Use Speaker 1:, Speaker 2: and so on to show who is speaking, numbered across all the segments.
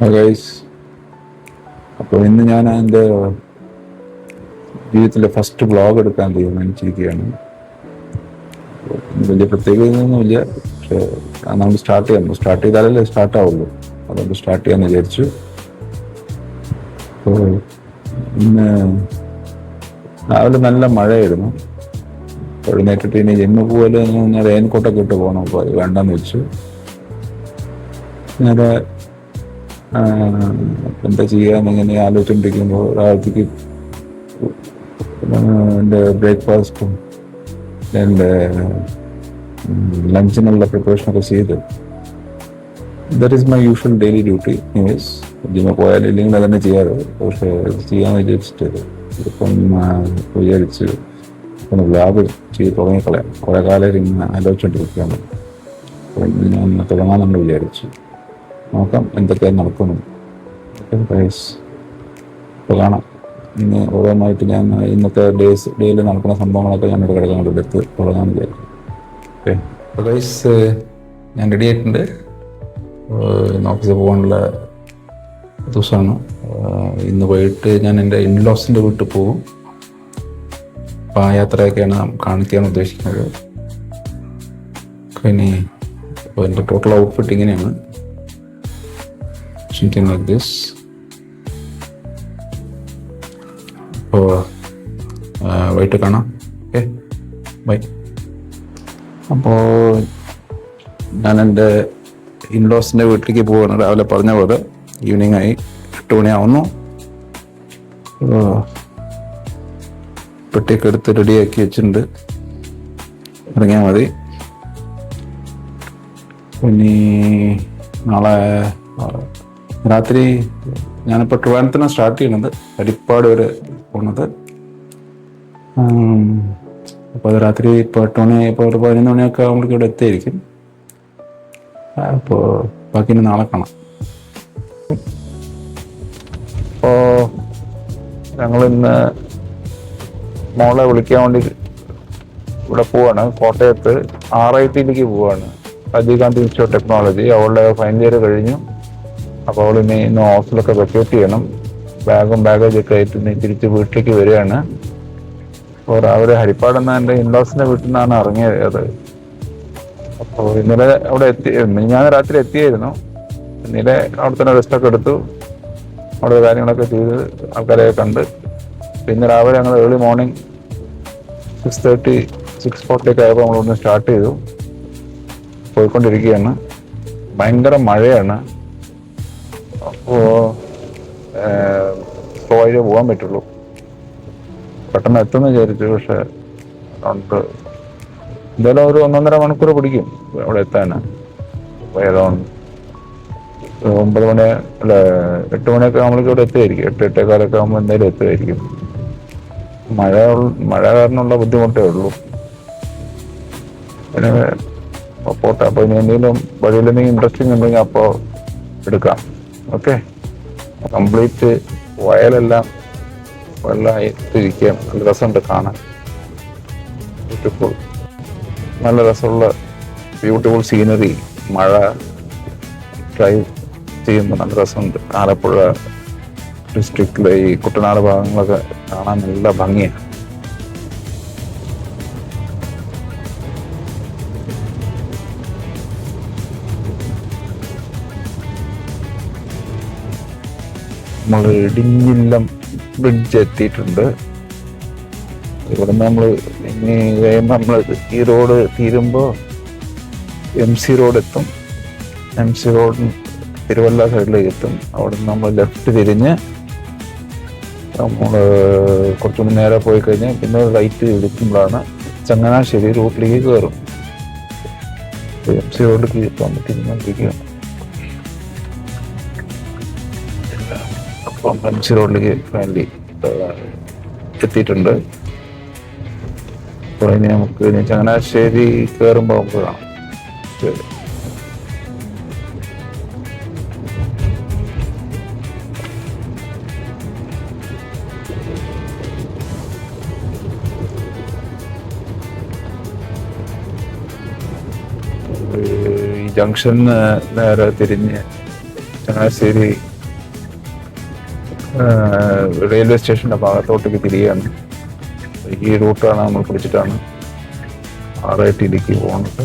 Speaker 1: Guys, അപ്പോൾ ഇന്ന് ഞാൻ എൻ്റെ ജീവിതത്തിലെ ഫസ്റ്റ് വ്ളോഗ് എടുക്കാൻ തീരുമാനിച്ചിരിക്കുകയാണ്. വലിയ പ്രത്യേകതയൊന്നുമില്ല, പക്ഷേ നമ്മൾ സ്റ്റാർട്ട് ചെയ്താലല്ലേ സ്റ്റാർട്ട് ആവുള്ളൂ. അതുകൊണ്ട് സ്റ്റാർട്ട് ചെയ്യാമെന്ന് വിചാരിച്ചു. അപ്പോൾ ഇന്ന് രാവിലെ നല്ല മഴയായിരുന്നു. എഴുന്നേറ്റിട്ട് ഇനി ജിമ്മ് പോലെ ഞാൻ റെയിൻകോട്ടൊക്കെ ഇട്ട് പോകണം. അപ്പോൾ അത് വേണ്ടെന്ന് വെച്ചു. നേരെ എന്താ ചെയ്യാന്ന് ഇങ്ങനെ ആലോചിച്ചുകൊണ്ടിരിക്കുമ്പോൾ രാവിലത്തേക്ക് എൻ്റെ ബ്രേക്ക്ഫാസ്റ്റും എൻ്റെ ലഞ്ചിനുള്ള പ്രിപ്പറേഷനൊക്കെ ചെയ്ത് that is my usual daily duty. Means ജിമ്മ പോയാലും ഇല്ലെങ്കിൽ അതന്നെ ചെയ്യാറ്. പക്ഷേ ചെയ്യാമെന്ന് വിചാരിച്ചിട്ട് ഇപ്പം വിചാരിച്ച് ഒന്ന് വ്ളോഗ് ചെയ്ത് തുടങ്ങിക്കളയാം. കുറേ കാലം ഇങ്ങനെ ആലോചിച്ചുകൊണ്ടിരിക്കുകയാണ്. അപ്പം ഞാൻ തുടങ്ങാമെന്ന് വിചാരിച്ചു. നോക്കാം എന്തൊക്കെയാണ് നടക്കുന്നു. ഇപ്പോൾ കാണാം. ഇന്ന് ഓരോന്നായിട്ട് ഞാൻ ഇന്നത്തെ ഡേയിൽ നടക്കുന്ന സംഭവങ്ങളൊക്കെ ഞാനിവിടെ കിടക്കാൻ എടുത്ത് തുടങ്ങാമെന്ന് വിചാരിച്ചു. ഓക്കെ, അപ്പോൾ ഗൈസ് ഞാൻ റെഡി ആയിട്ടുണ്ട്. ഇന്ന് ഓഫീസിൽ പോകാനുള്ള ദിവസമാണ്. ഇന്ന് പോയിട്ട് ഞാൻ എൻ്റെ ഇൻലോസിൻ്റെ വീട്ടിൽ പോകും. അപ്പോൾ ആ യാത്രയൊക്കെയാണ് കാണിക്കാൻ ഉദ്ദേശിക്കുന്നത്. ഇനി അപ്പോൾ എൻ്റെ ടോട്ടൽ ഔട്ട്ഫിറ്റ് ഇങ്ങനെയാണ്. Something like this. അപ്പോൾ വൈകിട്ട് കാണാം. Okay, bye. അപ്പോൾ ഞാൻ എൻ്റെ ഇൻലോസിൻ്റെ വീട്ടിലേക്ക് പോവുകയാണ്. രാവിലെ പറഞ്ഞ പോലെ ഈവനിങ് ആയി, 8 മണിയാവുന്നു. പെട്ടിയൊക്കെ എടുത്ത് റെഡിയാക്കി വെച്ചിട്ടുണ്ട്. ഇറങ്ങിയാൽ മതി. ഇനി നാളെ രാത്രി ഞാനിപ്പോൾ ട്രിവാൻഡ്രത്തിനാണ് സ്റ്റാർട്ട് ചെയ്യണത്, ഹരിപ്പാട് വരെ പോകുന്നത്. അപ്പോൾ അത് രാത്രി ഇപ്പോൾ 8 മണി, ഇപ്പോൾ ഒരു 11 മണിയൊക്കെ ആകുമ്പോഴേക്കും ഇവിടെ എത്തിയായിരിക്കും. അപ്പോൾ ബാക്കി ഇനി നാളെ കാണാം. അപ്പോൾ ഞങ്ങളിന്ന് മോളെ വിളിക്കാൻ വേണ്ടി ഇവിടെ പോവാണ്. കോട്ടയത്ത് RITയിലേക്ക് പോവാണ്. Rajiv Gandhi institute of technology. അവളുടെ ഫൈനൽ ഇയർ കഴിഞ്ഞു. അപ്പോൾ അവൾ ഇന്ന് ഹോസ്റ്റലൊക്കെ വെക്കേറ്റ് ചെയ്യണം. ബാഗേജൊക്കെ ആയിട്ട് ഇനി തിരിച്ച് വീട്ടിലേക്ക് വരികയാണ്. അപ്പോൾ രാവിലെ ഹരിപ്പാട് എന്ന എൻ്റെ ഇൻലോസിൻ്റെ വീട്ടിൽ നിന്നാണ് ഇറങ്ങിയത്. അപ്പോൾ ഇന്നലെ അവിടെ ഞാൻ രാത്രി എത്തിയായിരുന്നു. ഇന്നലെ അവിടെ തന്നെ റെസ്റ്റൊക്കെ എടുത്തു, അവിടെ കാര്യങ്ങളൊക്കെ ചെയ്ത് ആൾക്കാരെയൊക്കെ കണ്ട്. പിന്നെ രാവിലെ ഞങ്ങൾ ഏർലി മോർണിംഗ് 6:30, 6:40 ആയപ്പോൾ നമ്മളിവിടുന്ന് സ്റ്റാർട്ട് ചെയ്തു. പോയിക്കൊണ്ടിരിക്കുകയാണ്. ഭയങ്കര മഴയാണ്. അപ്പോൾ സ്ലോ ആയിട്ട് പോകാൻ പറ്റുള്ളൂ. പെട്ടെന്ന് എത്തുമെന്ന് വിചാരിച്ചു. പക്ഷെ അതുകൊണ്ട് എന്തായാലും ഒരു 1.5 മണിക്കൂർ പിടിക്കും അവിടെ എത്താൻ. ഏതാണ്ട് 9 മണി അല്ല 8 മണിയൊക്കെ നമ്മൾക്ക് ഇവിടെ എത്തുമായിരിക്കും. 8-8:15 ആകുമ്പോൾ എന്തായാലും എത്തുമായിരിക്കും. മഴ കാരണമുള്ള ബുദ്ധിമുട്ടേ ഉള്ളൂ. പിന്നെ പോട്ടെ. അപ്പോൾ ഇനി എന്തെങ്കിലും വഴിയിൽ എന്തെങ്കിലും ഇൻട്രസ്റ്റിംഗ് ഉണ്ടെങ്കിൽ അപ്പോൾ എടുക്കാം. ഓക്കെ, കംപ്ലീറ്റ് വയലെല്ലാം വെള്ളമായിട്ടിരിക്കുക. നല്ല രസമുണ്ട് കാണാൻ. ബ്യൂട്ടിഫുൾ, നല്ല രസമുള്ള ബ്യൂട്ടിഫുൾ സീനറി. മഴ ഡ്രൈവ് ചെയ്യുമ്പോൾ നല്ല രസമുണ്ട്. ആലപ്പുഴ ഡിസ്ട്രിക്റ്റിലെ ഈ കുട്ടനാട് ഭാഗങ്ങളൊക്കെ കാണാൻ നല്ല ഭംഗിയാണ്. നമ്മൾ ഇടിഞ്ഞില്ലം ബ്രിഡ്ജ് എത്തിയിട്ടുണ്ട്. ഇവിടെ നമ്മൾ ഇനി നമ്മൾ ഈ റോഡ് തീരുമ്പോൾ MC റോഡ് എത്തും. MC റോഡ് തിരുവല്ല സൈഡിലേക്ക് എത്തും. അവിടെ നിന്ന് നമ്മൾ ലെഫ്റ്റ് തിരിഞ്ഞ് നമ്മൾ കുറച്ചുകൂടി നേരെ പോയി കഴിഞ്ഞാൽ പിന്നെ റൈറ്റ് ഇടിക്കുമ്പോഴാണ് ചങ്ങനാശ്ശേരി റൂട്ടിലേക്ക് കയറും. MC റോഡിലേക്ക് ഇപ്പം തിരിഞ്ഞുകൊണ്ടിരിക്കുകയാണ്. MC റോഡിലേക്ക് ഫാമിലി എത്തിയിട്ടുണ്ട്. അപ്പോൾ ഇനി നമുക്ക് ചങ്ങനാശ്ശേരി കയറുമ്പോൾ നമുക്ക് കാണാം. ശരി. ഈ ജംഗ്ഷന് നേരെ തിരിഞ്ഞ് ചങ്ങനാശ്ശേരി റെയിൽവേ സ്റ്റേഷൻ്റെ ഭാഗത്തോട്ടേക്ക് തിരികെയാണ്. ഈ റൂട്ടാണ് നമ്മൾ പിടിച്ചിട്ടാണ് RITയിലേക്ക് പോകുന്നത്.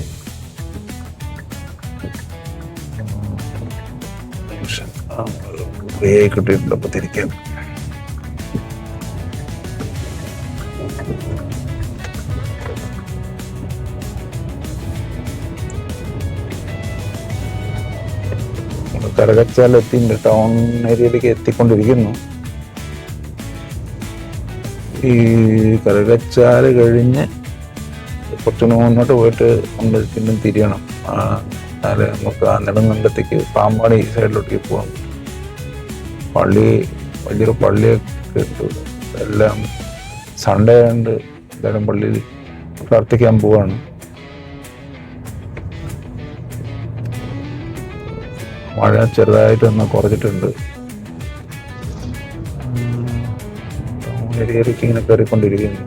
Speaker 1: ഫ്രീ ആയി കിട്ടിയിട്ടുണ്ട്. അപ്പോൾ തിരിക്കാം. കരകച്ചാൽ എത്തിയിട്ടുണ്ട്. ടൗൺ ഏരിയയിലേക്ക് എത്തിക്കൊണ്ടിരിക്കുന്നു. ഈ കരകച്ചാൽ കഴിഞ്ഞ് കുറച്ച് മുന്നോട്ട് പോയിട്ട് നമ്മൾ പിന്നെ തിരിയണം. എന്നാലേ നമുക്ക് ആ നെടുങ്കണ്ടത്തേക്ക് പാമ്പാടി സൈഡിലോട്ടേക്ക് പോകാം. വലിയൊരു പള്ളിയൊക്കെ ഇട്ടു. എല്ലാം സൺഡേ ആയതുകൊണ്ട് എല്ലാവരും പള്ളിയിൽ പ്രാർത്ഥിക്കാൻ പോവാണ്. മഴ ചെറുതായിട്ടൊന്ന് കുറച്ചിട്ടുണ്ട്. ടൗൺ ഏരിയയിലേക്ക് ഇങ്ങനെ കയറിക്കൊണ്ടിരിക്കുന്നു.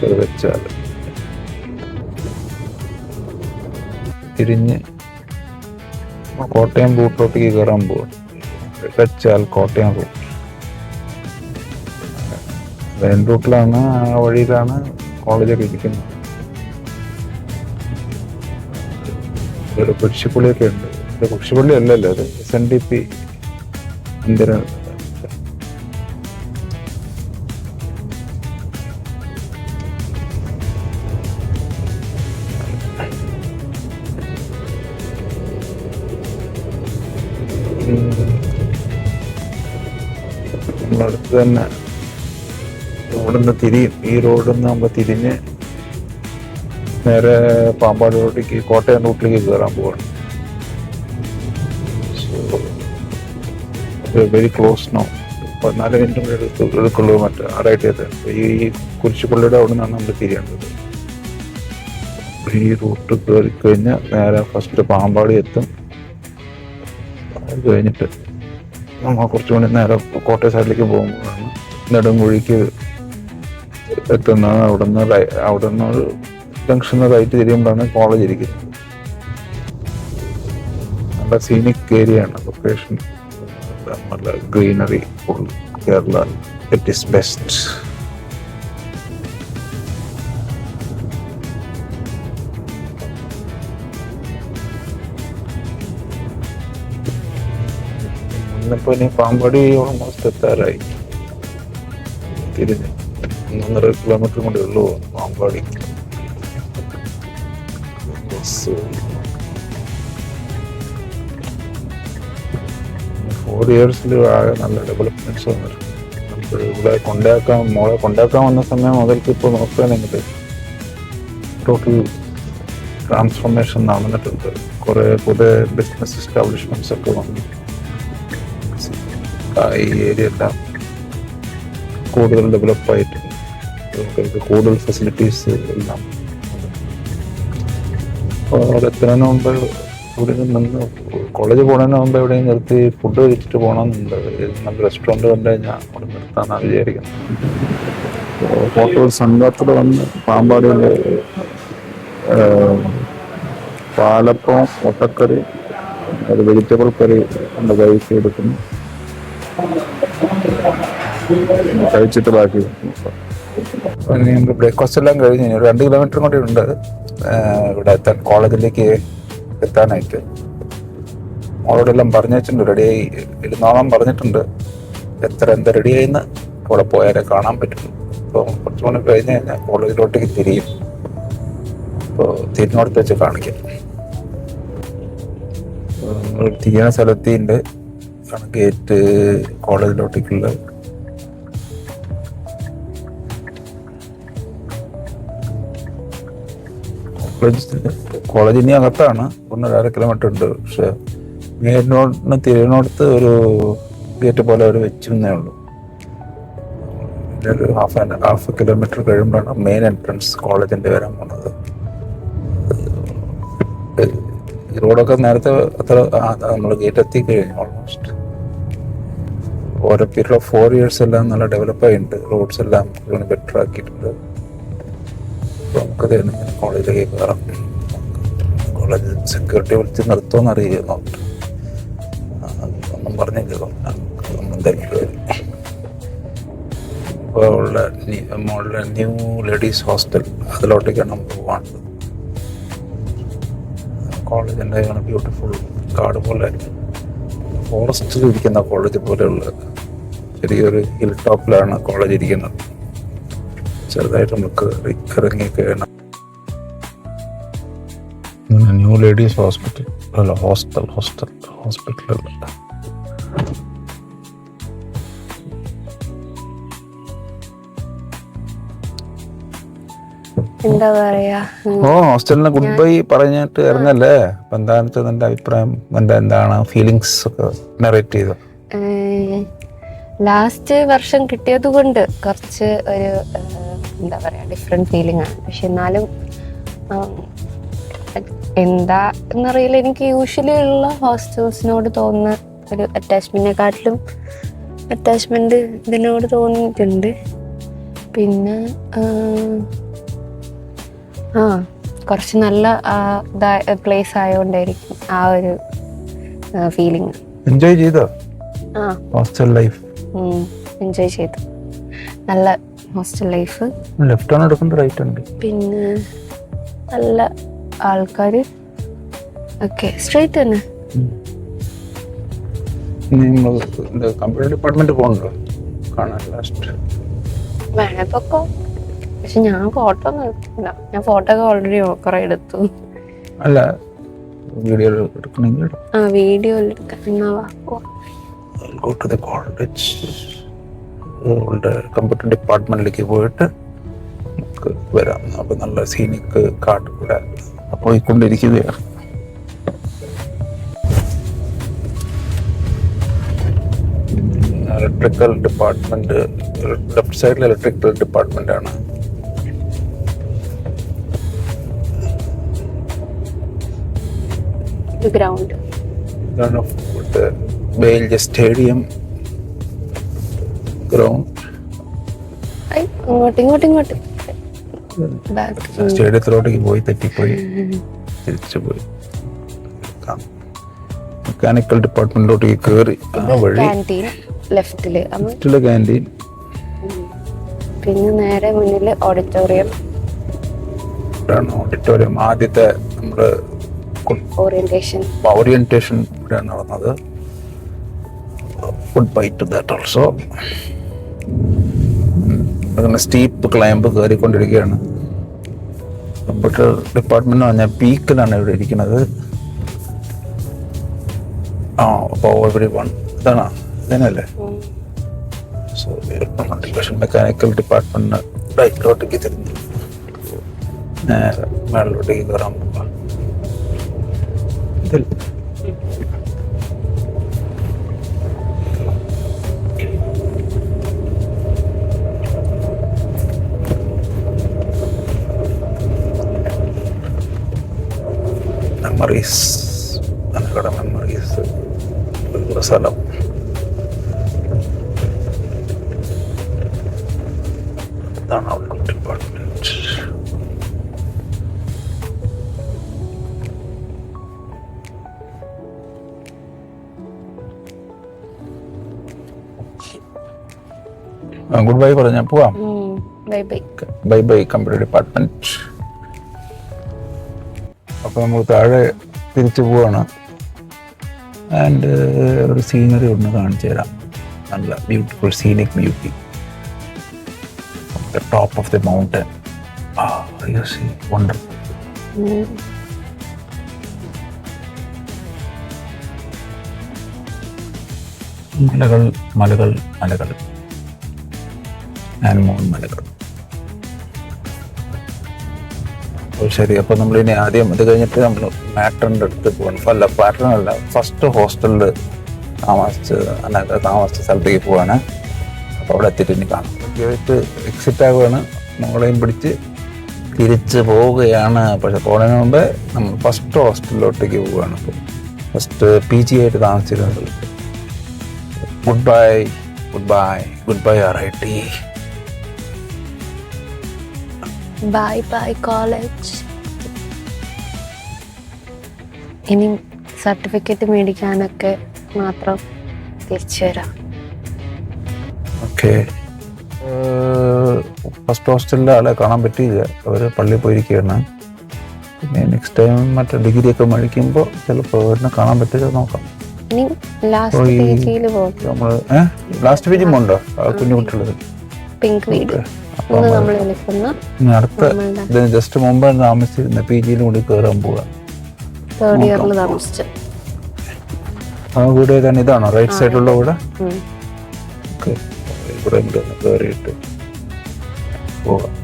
Speaker 1: കറുകച്ചാൽ തിരിഞ്ഞ് കോട്ടയം റൂട്ടിലോട്ടേക്ക് കയറാൻ പോവാം. കറുകച്ചാൽ കോട്ടയം റൂട്ട് മെയിൻ റൂട്ടിലാണ്. ആ വഴിയിലാണ് കോളേജൊക്കെ ഇരിക്കുന്നത്. ഒരു കുരിശുപള്ളിയൊക്കെ ഉണ്ട്. കുരിശുപള്ളി അല്ലല്ലോ, അത് SNDP മന്ദിരം. നമ്മളടുത്ത് തന്നെ റോഡിന്ന് തിരിയും. ഈ റോഡിൽ നിന്ന് നമ്മൾ തിരിഞ്ഞ് നേരെ പാമ്പാടി റോഡിലേക്ക് കോട്ടയം റൂട്ടിലേക്ക് കയറാൻ പോവാണ്. Very close no. 14 മിനിറ്റ് എടുക്കുള്ളൂ മറ്റേ RIT. ഈ കുരിശുപള്ളിയുടെ അവിടെ നിന്നാണ് നമ്മൾ തിരിയേണ്ടത്. ഈ റൂട്ട് കയറി കഴിഞ്ഞാൽ നേരെ ഫസ്റ്റ് പാമ്പാടി എത്തും. അത് കഴിഞ്ഞിട്ട് നമ്മൾ കുറച്ചുകൂടി നേരെ കോട്ടയം സൈഡിലേക്ക് പോകുമ്പോഴാണ് നെടുങ്കുഴിക്ക് എത്തുന്നത്. അവിടുന്ന് ഒരു ജംഗ്ഷന് റൈറ്റ് തിരിയുമ്പോഴാണ് കോളേജ് ഇരിക്കുന്നത്. നല്ല സീനിക് ഏരിയ ആണ്. ലൊക്കേഷൻ നല്ല greenery full. Kerala it is best. ഇന്നിപ്പോൾ ഇനി പാമ്പാടി ഓൾമോസ്റ്റ് എത്താറായി. തിരിഞ്ഞ് 1.5 കിലോമീറ്റർ കൂടെ ഉള്ളൂ പാമ്പാടി. 4 ഇയേഴ്സിൽ ആകെ നല്ല ഡെവലപ്മെന്റ്സ് വന്നിട്ടുണ്ട്. നമുക്ക് ഇവിടെ മോളെ കൊണ്ടാക്കാൻ വന്ന സമയം മുതൽക്ക് ഇപ്പോൾ നോക്കുകയാണെങ്കിൽ ടോട്ടൽ ട്രാൻസ്ഫോർമേഷൻ നടന്നിട്ടുണ്ട്. കുറേ പുതിയ ബിസിനസ് എസ്റ്റാബ്ലിഷ്മെന്റ്സ് ഒക്കെ വന്നു. ഈ ഏരിയ എല്ലാം കൂടുതൽ ഡെവലപ്പായിട്ടുണ്ട്. കൂടുതൽ ഫെസിലിറ്റീസ് എല്ലാം. അവിടെ എത്തുന്നതിന് മുമ്പ് ഇവിടെ നിന്ന് കോളേജ് പോകുന്നതിന് മുമ്പ് എവിടെയും നിർത്തി ഫുഡ് കഴിച്ചിട്ട് പോകണമെന്നുണ്ട്. നല്ല റെസ്റ്റോറൻറ്റ് കണ്ടു കഴിഞ്ഞാൽ അവിടെ നിർത്താനാണ് വിചാരിക്കുന്നത്. ഹോട്ടൽ സംഘത്തിൽ വന്ന് പാമ്പാടിയിലെ പാലപ്പം, മുട്ടക്കറി, ഒരു വെജിറ്റബിൾ കറി എൻ്റെ കൈക്ക് എടുക്കുന്നു. കഴിച്ചിട്ട് ബാക്കി ഞങ്ങൾക്ക് ബ്രേക്ക്ഫാസ്റ്റ് എല്ലാം കഴിഞ്ഞ് 2 കിലോമീറ്റർ കൂടി ഉണ്ട് ഇവിടെ എത്താൻ, കോളേജിലേക്ക് എത്താനായിട്ട്. അവരോടെല്ലാം പറഞ്ഞു വെച്ചിട്ടുണ്ട്, റെഡിയായി ഇരുന്നോളം പറഞ്ഞിട്ടുണ്ട്. എന്താ റെഡിയായിന്ന് അവിടെ പോയാലേ കാണാൻ പറ്റുള്ളൂ. അപ്പോൾ കുറച്ച് മണി കഴിഞ്ഞ് കഴിഞ്ഞാൽ കോളേജിലോട്ടേക്ക് തിരിയും. അപ്പോൾ തിരിഞ്ഞോടത്ത് വെച്ച് കാണിക്കാം. നമ്മൾ തിരിയണ സ്ഥലത്തിൻ്റെ ഗേറ്റ് കോളേജിലോട്ടേക്കുള്ള. കോളേജ് ഇനി അകത്താണ്, 1.5 കിലോമീറ്റർ ഉണ്ട്. പക്ഷെ മെയിനോടിന് തിരിയണോടത്ത് ഒരു ഗേറ്റ് പോലെ അവർ വെച്ചിരുന്നേ ഉള്ളൂ. ഒരു ഹാഫ് കിലോമീറ്റർ കഴിയുമ്പോഴാണ് മെയിൻ എൻട്രൻസ് കോളേജിൻ്റെ വരാൻ പോകുന്നത്. ഈ റോഡൊക്കെ നേരത്തെ അത്ര നമ്മൾ ഗേറ്റ് എത്തി കഴിഞ്ഞു. ഓൾമോസ്റ്റ് ഓരോ പീരീഡ് ഓഫ് 4 ഇയേഴ്സ് എല്ലാം നല്ല ഡെവലപ്പായിട്ടുണ്ട്. റോഡ്സ് എല്ലാം ബെറ്റർ ആക്കിയിട്ടുണ്ട്. അപ്പോൾ നമുക്കത് കോളേജിലേക്ക് കയറാം. കോളേജ് സെക്യൂരിറ്റി വിളിച്ച് നിർത്തുമെന്ന് അറിയുന്നു. പറഞ്ഞില്ല. ഇപ്പോൾ ഉള്ള മോളുടെ ന്യൂ ലേഡീസ് ഹോസ്റ്റൽ അതിലോട്ടേക്കാണ് നമ്മൾ പോകാനുള്ളത്. കോളേജിൻ്റെ ബ്യൂട്ടിഫുൾ കാട് പോലെ ഫോറസ്റ്റിൽ ഇരിക്കുന്ന കോളേജ് പോലെയുള്ള ചെറിയൊരു ഹിൽ ടോപ്പിലാണ് കോളേജ് ഇരിക്കുന്നത്. ചെറുതായിട്ട് നമുക്ക് ഇറങ്ങിയൊക്കെയാണ്. ന്യൂ ലേഡീസ് ഹോസ്പിറ്റൽ അല്ല ഹോസ്പിറ്റലല്ല.
Speaker 2: എന്താ പറയാ,
Speaker 1: ഹോസ്റ്റലിന് ഗുഡ് ബൈ പറഞ്ഞിട്ട് ഇറങ്ങല്ലേ. അപ്പൊ എന്താണെന്ന് വെച്ചാൽ നിന്റെ അഭിപ്രായം, എന്താണ് ഫീലിങ്സ് ഒക്കെ നറേറ്റ് ചെയ്തോ?
Speaker 2: ലാസ്റ്റ് വർഷം കിട്ടിയത് കൊണ്ട് കുറച്ച് ഒരു എന്താ പറയാ ഡിഫറെന്റ് ഫീലിംഗ് ആണ്. പക്ഷെ എന്നാലും എന്താ എന്നറിയില്ല, എനിക്ക് യൂഷ്വലി ഉള്ള ഹോസ്റ്റൽസിനോട് തോന്നുന്ന ഒരു അറ്റാച്ച്മെന്റിനെക്കാട്ടിലും അറ്റാച്ച്മെന്റ് ഇതിനോട് തോന്നിയിട്ടുണ്ട്. പിന്നെ കുറച്ച് നല്ല പ്ലേസ് ആയതുകൊണ്ടായിരിക്കും ആ ഒരു ഫീലിംഗ്.
Speaker 1: എൻജോയ് ചെയ്തോ ഹോസ്റ്റൽ ലൈഫ്?
Speaker 2: എൻജോയ് ചെയ്തു. നല്ല ഹോസ്റ്റൽ ലൈഫ്.
Speaker 1: ലെഫ്റ്റ് ആണ് എടുക്കുന്നത്, റൈറ്റ് ഉണ്ട്.
Speaker 2: പിന്നെ നല്ല ആൾക്കാര് ഒക്കെ സ്ട്രൈറ്റ് തന്നെ.
Speaker 1: കമ്പ്യൂട്ടർ ഡിപ്പാർട്ട്മെന്റ് പോകണ്ടോ കാണാൻ? ലാസ്റ്റ്
Speaker 2: വേണേ പൊക്കോ, പക്ഷെ ഞാൻ ഫോട്ടോ ഒന്നും എടുത്തില്ല. ഞാൻ ഫോട്ടോ ഒക്കെ ഓൾറെഡി കുറെ എടുത്തു.
Speaker 1: അല്ല വീഡിയോ എടുക്കണമെങ്കിൽ
Speaker 2: വീഡിയോ എടുക്കാൻ
Speaker 1: go to the college, computer ഡിപ്പാർട്ട്മെന്റിലേക്ക് പോയിട്ട് നമുക്ക് വരാം. അപ്പൊ നല്ല സീനിക് കാർഡ് കൂടെ പോയിക്കൊണ്ടിരിക്കുകയാണ്. ഇലക്ട്രിക്കൽ ഡിപ്പാർട്ട്മെന്റ്, ലെഫ്റ്റ് സൈഡിൽ ഇലക്ട്രിക്കൽ ഡിപ്പാർട്ട്മെന്റ് ആണ്.
Speaker 2: ഗ്രൗണ്ട്
Speaker 1: ഇതാണ് ബെയിൽജ് സ്റ്റേഡിയം ഗ്രൗണ്ട്.
Speaker 2: ഇങ്ങോട്ട്
Speaker 1: സ്റ്റേഡിയത്തിലോട്ടേക്ക് പോയി തെറ്റിപ്പോയി തിരിച്ചു പോയി. മെക്കാനിക്കൽ ഡിപ്പാർട്ട്മെന്റിലോട്ടേക്ക് കയറി ആ വഴി
Speaker 2: ലെഫ്റ്റില്
Speaker 1: ക്യാൻറ്റീൻ,
Speaker 2: പിന്നെ നേരെ മുന്നിൽ ഓഡിറ്റോറിയം.
Speaker 1: ഓഡിറ്റോറിയം ആദ്യത്തെ നമ്മള് ഓറിയന്റേഷൻ ഇവിടെയാണ് നടന്നത്. Good bye to that also. അങ്ങനെ സ്റ്റീപ്പ് ക്ലൈംബ് കയറിക്കൊണ്ടിരിക്കുകയാണ്. കമ്പ്യൂട്ടർ ഡിപ്പാർട്ട്മെന്റ് എന്ന് പറഞ്ഞാൽ പീക്കിലാണ് ഇവിടെ ഇരിക്കുന്നത്. ഇതാണ് ഇതിനല്ലേ. സോ മെക്കാനിക്കൽ ഡിപ്പാർട്ട്മെന്റിന് റൈറ്റിലോട്ടേക്ക് തിരിഞ്ഞു നേരെ മേളിലോട്ടേക്ക് കയറാൻ പോകാം. മെമ്മറീസ്, അനകട മെമ്മറീസ് ഉള്ള സ്ഥലം. ഇതാണ് അവിടെ ഡിപ്പാർട്ട്മെന്റ്. ഗുഡ് ബൈ പറഞ്ഞ പോവാം. Bye bye computer department. അപ്പോൾ നമ്മൾ താഴെ തിരിച്ചു പോവാണ്. ആൻഡ് ഒരു സീനറി ഒന്ന് കാണിച്ചു തരാം. നല്ല beautiful scenic beauty. The top of the mountain. You see, wonderful. മലകൾ മലകൾ മലകൾ മലകൾ. ശരി, അപ്പൊ നമ്മൾ ഇനി ആദ്യം ഇത് കഴിഞ്ഞിട്ട് നമ്മൾ മാറ്ററിന്റെ അടുത്ത് പോകണം. അല്ല പാറ്റേണല്ല, ഫസ്റ്റ് ഹോസ്റ്റലിൽ താമസിച്ച സ്ഥലത്തേക്ക് പോവാണ്. അപ്പൊ അവിടെ എത്തിയിട്ട് ഇനി കാണാം. ഗേറ്റ് എക്സിറ്റ് ആവുകയാണ്. മോളെയും പിടിച്ച് തിരിച്ച് പോവുകയാണ്. പക്ഷെ പോകുന്നതിന് മുമ്പേ നമ്മൾ ഫസ്റ്റ് ഹോസ്റ്റലിലോട്ടേക്ക് പോവുകയാണ്. അപ്പോൾ ഫസ്റ്റ് PG ആയിട്ട് താമസിച്ചിരുന്നത്. Good bye good bye good bye RIT.
Speaker 2: Bye bye college. ഇനി സർട്ടിഫിക്കറ്റ് മേടിക്കാനൊക്കെ മാത്രം തിരിച്ചു വരാം.
Speaker 1: ഓക്കെ. ഫസ്റ്റ് ഹോസ്റ്റലിലെ ആളെ കാണാൻ പറ്റിയില്ല, അവർ പള്ളിയിൽ പോയിരിക്കുകയാണ്. പിന്നെ നെക്സ്റ്റ് ടൈം മറ്റേ ഡിഗ്രി ഒക്കെ മേടിക്കുമ്പോൾ ചിലപ്പോൾ അവരിനെ കാണാൻ പറ്റില്ല, നോക്കാം.
Speaker 2: ഇനി ലാസ്റ്റ് പേജിൽ പോകും.
Speaker 1: നമ്മൾ ലാസ്റ്റ് പേജ് ഉണ്ടോ കുഞ്ഞു കുട്ടികൾ
Speaker 2: പിങ്ക് വീട് നമ്മൾ വിളിക്കുന്ന
Speaker 1: അടുത്ത ഇതിന് ജസ്റ്റ് മുമ്പ് താമസിച്ചിരുന്ന PG-യിലും കൂടി കയറാൻ പോവുക.
Speaker 2: 3rd ഇയറിൽ താമസിച്ചു.
Speaker 1: ആ വീട് ഏതാണ്? ഇതാണോ റൈറ്റ് സൈഡിലുള്ള വീട്? ഓക്കെ, ഇവിടെ കയറിയിട്ട് പോവാം.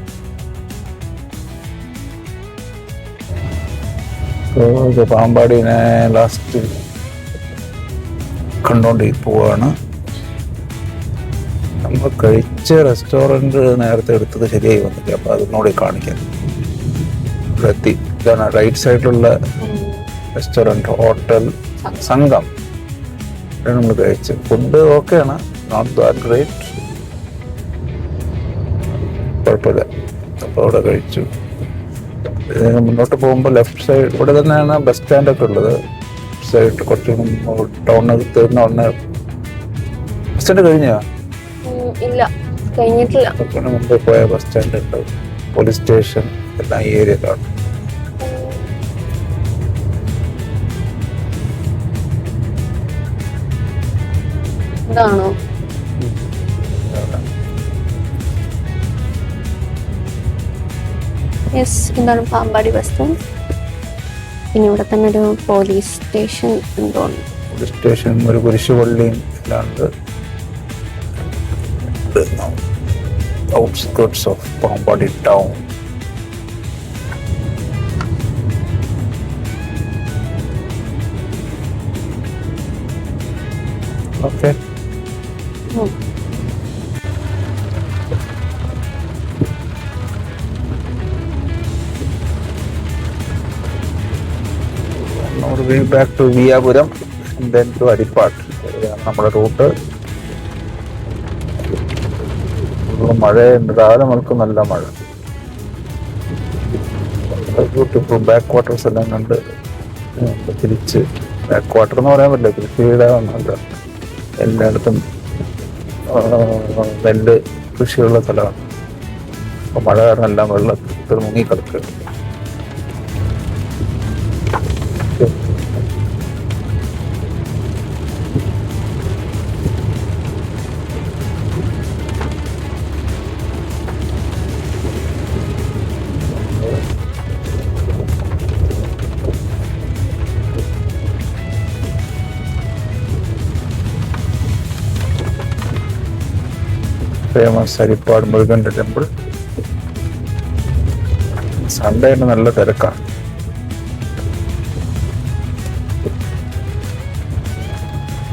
Speaker 1: പാമ്പാടിനെ ലാസ്റ്റ് കണ്ടോണ്ട് പോവാണ്. നമ്മൾ കഴിച്ച റെസ്റ്റോറൻറ്റ് നേരത്തെ എടുത്തത് ശരിയായി വന്നില്ല, അപ്പോൾ അതിനോട് കാണിക്കാം. ഇവിടെ എത്തി. ഇതാണ് റൈറ്റ് സൈഡിലുള്ള റെസ്റ്റോറൻറ്റ്, ഹോട്ടൽ സംഘം. ഇവിടെ നമ്മൾ കഴിച്ച് ഫുഡ് ഓക്കെയാണ്, നോട്ട് ദാറ്റ് ഗ്രേറ്റ്, കുഴപ്പമില്ല. അപ്പോൾ അവിടെ കഴിച്ചു. മുന്നോട്ട് പോകുമ്പോൾ ലെഫ്റ്റ് സൈഡ് ഇവിടെ തന്നെയാണ് ബസ് സ്റ്റാൻഡൊക്കെ ഉള്ളത്. സൈഡ് കുറച്ച് ടൗണിനകത്ത് ഉടനെ ബസ് സ്റ്റാൻഡ് കഴിഞ്ഞാ
Speaker 2: ഇല്ല, കഴിഞ്ഞിട്ടില്ല.
Speaker 1: മുമ്പ് പോയ ബസ് സ്റ്റാൻഡ് ഉണ്ട്, പോലീസ് സ്റ്റേഷൻ എല്ലാം ഈ ഏരിയയിലാണ്.
Speaker 2: ഇതാണോ? യെസ്, ഇതാണ് പാമ്പാടി ബസ് സ്റ്റാൻഡ്. പിന്നെ ഇവിടെ തന്നെ ഒരു പോലീസ് സ്റ്റേഷൻ ഉണ്ടോന്ന്.
Speaker 1: പോലീസ് സ്റ്റേഷൻ, ഒരു കുരിശുപള്ളിയും എല്ലാം ഉണ്ട്. Outskirts of Pampady town. Okay, back to Viyapuram, then to Arippad. നമ്മുടെ റൂട്ട്. മഴയുണ്ട്, രാവിലെ മുതൽക്ക് നല്ല മഴ. ബ്യൂട്ടിഫുൾ ബാക്ക് വാട്ടേഴ്സ് എല്ലാം കണ്ട് തിരിച്ച്, ബാക്ക് വാട്ടർ എന്ന് പറയാൻ പറ്റില്ല, കൃഷിയുടെ ഒന്നുമില്ല, എല്ലായിടത്തും നെല്ല് കൃഷിയുള്ള സ്ഥലമാണ്. അപ്പോൾ മഴ കാരണം എല്ലാം വെള്ളത്തിൽ മുങ്ങിക്കിടക്കുക. ഫേമസ് ഹരിപ്പാട് മുരുകൻ്റെ ടെമ്പിൾ. സൺഡേ നല്ല തിരക്കാണ്.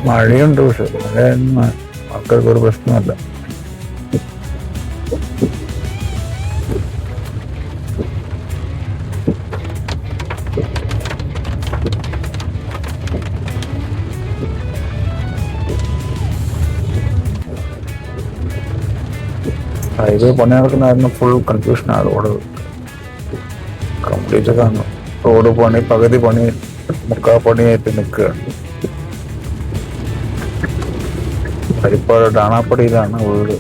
Speaker 1: മഴയുണ്ട്, പക്ഷെ മഴയൊന്നും ആൾക്കാർക്ക് ഒരു പ്രശ്നമല്ല. ഹൈവേ പണി നടക്കുന്നതായിരുന്നു, ഫുൾ കൺഫ്യൂഷനാണ്. റോഡ് കംപ്ലീറ്റ് കാണും. റോഡ് പണി പകുതി പണി മുക്കാ പണിയായിട്ട് നിൽക്കുകയാണ്. ഹരിപ്പാട് ഡാണാപ്പടിയിലാണ് വീട്.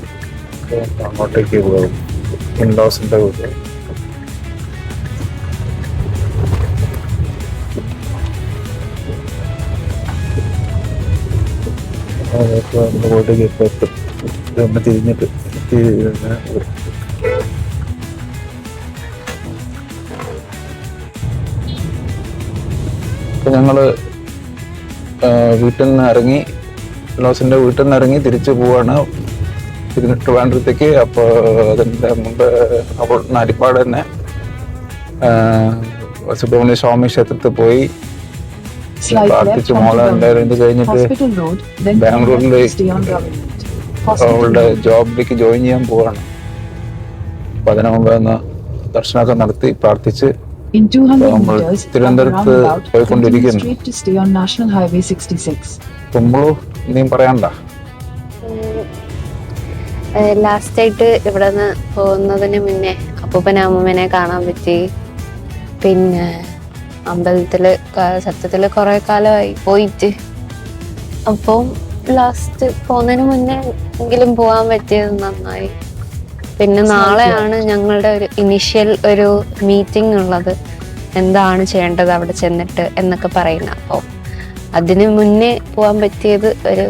Speaker 1: അങ്ങോട്ടേക്ക് പോകും, ഇൻലോസിൻ്റെ വീട്. വീട്ടിലേക്ക് ഇപ്പോൾ എത്തും. ഇതൊന്ന് തിരിഞ്ഞിട്ട് ഇപ്പൊ ഞങ്ങള് വീട്ടിൽ നിന്ന് ഇറങ്ങി, ലോസിന്റെ വീട്ടിൽ നിന്ന് ഇറങ്ങി തിരിച്ചു പോവാണ് ട്രിവാൻഡ്രത്തേക്ക്. അപ്പോൾ അതിൻ്റെ മുമ്പ് ഹരിപ്പാട് തന്നെ സുബ്രഹ്മണ്യ സ്വാമി ക്ഷേത്രത്തിൽ പോയി പ്രാർത്ഥിച്ചു. മോളെ എന്തായാലും ഇത് കഴിഞ്ഞിട്ട് ബാംഗ്ലൂരിലേക്ക് അവളുടെ ജോബിലേക്ക് ജോയിൻ ചെയ്യാൻ പോവാണ്. അപ്പൊ അതിനു മുമ്പ് ഒന്ന് ദർശനമൊക്കെ നടത്തി പ്രാർത്ഥിച്ച് തിരുവനന്തപുരത്ത് പോയിക്കൊണ്ടിരിക്കുന്നു. കുമ്പളു നീ പറയണ്ട.
Speaker 2: ലാസ്റ്റ് ആയിട്ട് ഇവിടെ നിന്ന് പോകുന്നതിന് മുന്നേ അപ്പൂപ്പനെ അമ്മൂമ്മനെ കാണാൻ പറ്റി. പിന്നെ അമ്പലത്തില് സത്യത്തില് കുറെ കാലമായി പോയിട്ട്. അപ്പം ലാസ്റ്റ് പോകുന്നതിന് മുന്നേ എങ്കിലും പോകാൻ പറ്റിയത് നന്നായി. പിന്നെ നാളെയാണ് ഞങ്ങളുടെ ഒരു ഇനിഷ്യൽ ഒരു മീറ്റിംഗ് ഉള്ളത്, എന്താണ് ചെയ്യേണ്ടത് അവിടെ ചെന്നിട്ട് എന്നൊക്കെ പറയുന്നത്. അപ്പോൾ അതിന് മുന്നേ പോകാൻ പറ്റിയത് ഒരു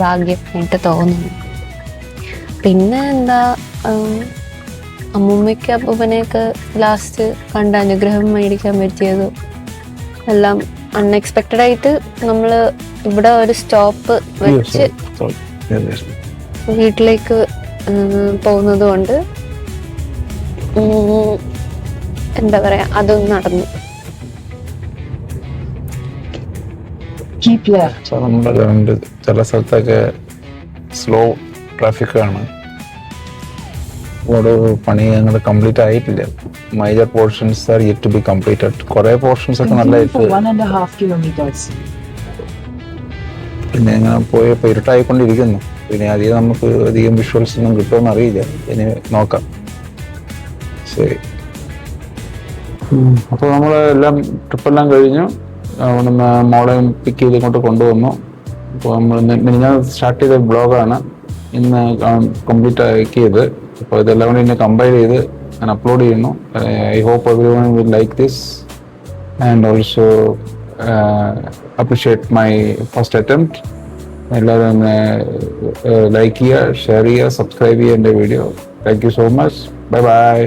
Speaker 2: ഭാഗ്യമായിട്ട് തോന്നുന്നു. പിന്നെ എന്താ, അമ്മൂമ്മയ്ക്ക് അപ്പൂപ്പനെയൊക്കെ ലാസ്റ്റ് കണ്ട് അനുഗ്രഹം മേടിക്കാൻ പറ്റിയതും എല്ലാം അൺഎക്സ്പെക്റ്റഡ് ആയിട്ട്. നമ്മൾ ഇവിടെ ഒരു സ്റ്റോപ്പ് വെച്ച് വീട്ടിലേക്ക് പോകുന്നത് കൊണ്ട് എന്താ പറയാ, അതും നടന്നു.
Speaker 1: നമ്മുടെ ചില സ്ഥലത്തൊക്കെ സ്ലോ ട്രാഫിക് ആണ്. ഇവിടെ പണി ഞങ്ങൾ കംപ്ലീറ്റ് ആയിട്ടില്ല. Major portions are yet to be completed. കുറെ പോർഷൻസ് ഒക്കെ നല്ലതായിട്ട് പിന്നെ ഇങ്ങനെ പോയപ്പോൾ ഇരുട്ടായിക്കൊണ്ടിരിക്കുന്നു. പിന്നെ അധികം നമുക്ക് അധികം വിഷ്വൽസ് ഒന്നും കിട്ടുമെന്ന് അറിയില്ല. ഇനി നോക്കാം. ശരി, അപ്പോൾ നമ്മൾ എല്ലാം ട്രിപ്പെല്ലാം കഴിഞ്ഞു. അവിടുന്ന് മോളെയും പിക്ക് ചെയ്ത് ഇങ്ങോട്ട് കൊണ്ടുവന്നു. അപ്പോൾ നമ്മൾ ഞാൻ സ്റ്റാർട്ട് ചെയ്ത ബ്ലോഗാണ് ഇന്ന് കംപ്ലീറ്റ് ആക്കിയത്. അപ്പോൾ ഇതെല്ലാം കൂടി ഇന്ന് കമ്പൈൽ ചെയ്ത് ഞാൻ അപ്ലോഡ് ചെയ്യുന്നു. I hope everyone will like this and also appreciate my first attempt. എല്ലാവരും ലൈക്ക് ചെയ്യുക, ഷെയർ ചെയ്യുക, സബ്സ്ക്രൈബ് ചെയ്യുക എൻ്റെ video. Thank you so much. Bye by.